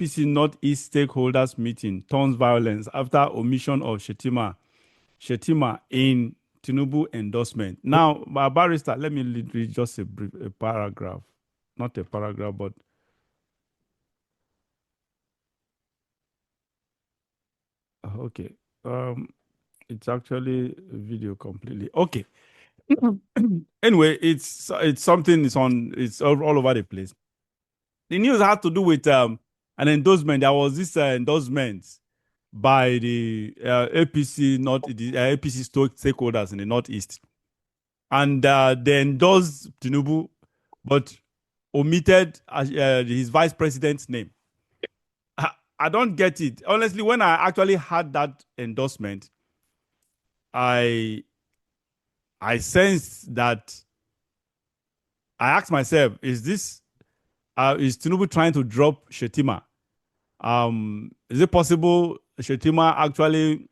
APC Northeast stakeholders meeting turns violence after omission of Shettima in Tinubu endorsement. Now, my barrister, let me read just a paragraph. Not a paragraph, but okay. It's actually video completely. Okay. Anyway, it's something. It's all over the place. The news had to do with an endorsement. There was this endorsement by the APC, not the APC stakeholders in the Northeast, and they endorsed Tinubu, but omitted his vice president's name. I don't get it. Honestly, when I actually had that endorsement, I sensed that I asked myself, is Tinubu trying to drop Shettima? Is it possible Shettima actually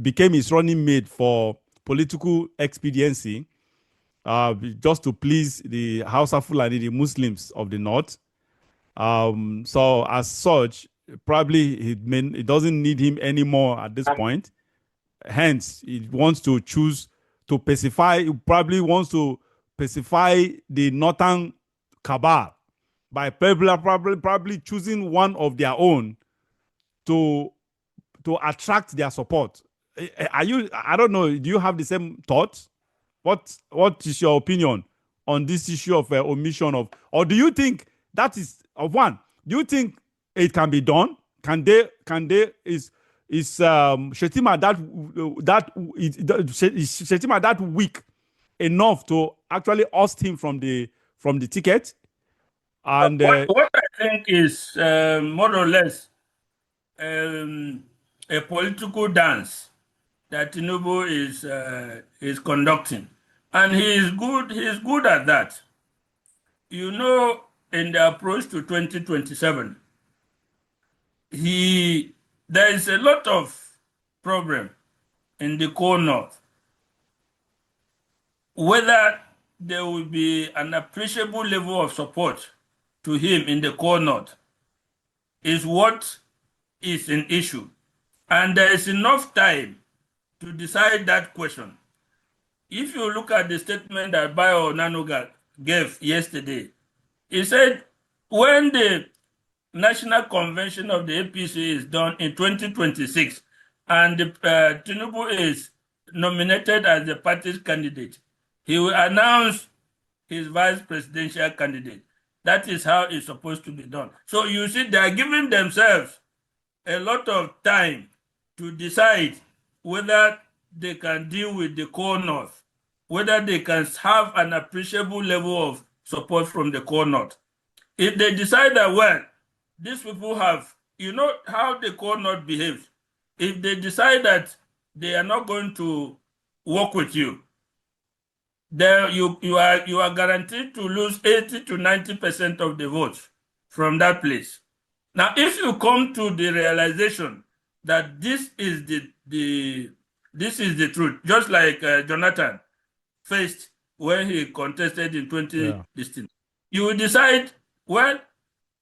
became his running mate for political expediency, just to please the Hausa Fulani, the Muslims of the North? So as such, probably he doesn't need him anymore at this point. Hence, he wants to choose to pacify. He probably wants to pacify the northern cabal by probably choosing one of their own to attract their support. I don't know. Do you have the same thoughts? What is your opinion on this issue of omission of, or do you think that is of one? Do you think it can be done? Can they is Shettima Shettima that weak enough to actually oust him from the ticket? And what I think is more or less a political dance that Tinubu is conducting, and he is good at that. You know, in the approach to 2027, there is a lot of problem in the core north. Whether there will be an appreciable level of support to him in the core north is what is an issue. And there is enough time to decide that question. If you look at the statement that Bayo Onanuga gave yesterday, he said when the National Convention of the APC is done in 2026 and Tinubu is nominated as the party's candidate, he will announce his vice presidential candidate. That is how it's supposed to be done. So you see, they are giving themselves a lot of time to decide whether they can deal with the core north, whether they can have an appreciable level of support from the core north. If they decide that, well, these people have, you know how the core north behaves. If they decide that they are not going to work with you, then you are guaranteed to lose 80 to 90% of the votes from that place. Now, if you come to the realization that this is the truth, just like Jonathan faced when he contested in 2016, you will decide, well,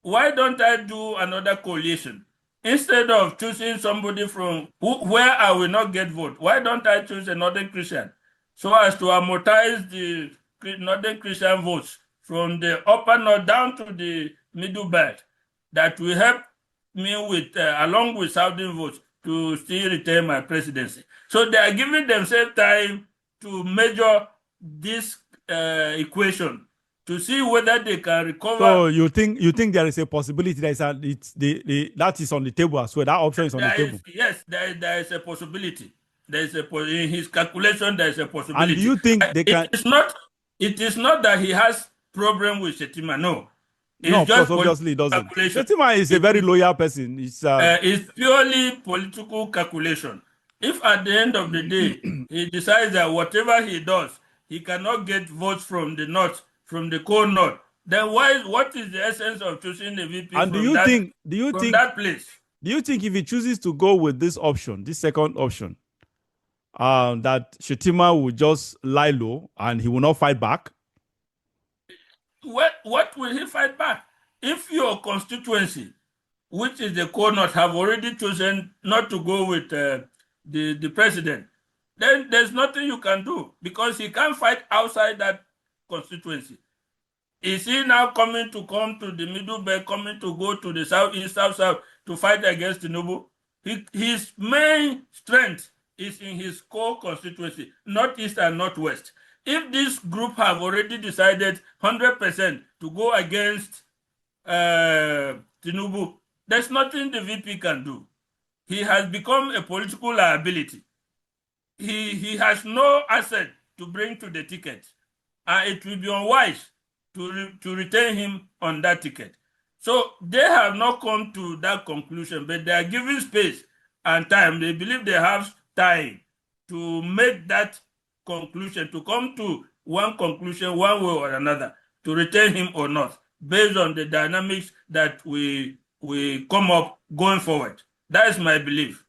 why don't I do another coalition? Instead of choosing somebody from where I will not get vote, why don't I choose a Northern Christian so as to amortize the Northern Christian votes from the upper north down to the middle belt? That will help me with, along with Southern votes, to still retain my presidency. So they are giving themselves time to measure this equation to see whether they can recover. So you think there is a possibility that is on the table as well? That option is on the table. Yes, there is a possibility. In his calculation, there is a possibility. And do you think they can? It is not that he has problem with Shettima. No. No, of course, obviously it doesn't. Shettima is a very loyal person. It's purely political calculation. If at the end of the day he decides that whatever he does, he cannot get votes from the north, from the core north, then what is the essence of choosing the VP and from that place? Do you think if he chooses to go with this option, this second option, that Shettima will just lie low and he will not fight back? What will he fight back? if your constituency, which is the core north, have already chosen not to go with the president, then there's nothing you can do because he can't fight outside that constituency. Is he now coming to the middle belt, coming to go to the southeast, south to fight against Tinubu? His main strength is in his core constituency, northeast and northwest. If this group have already decided 100% to go against Tinubu, there's nothing the VP can do. He has become a political liability. He has no asset to bring to the ticket, and it will be unwise to retain him on that ticket. So they have not come to that conclusion, but they are giving space and time. They believe they have time to make that conclusion, to come to one conclusion one way or another, to retain him or not, based on the dynamics that we come up going forward. That is my belief.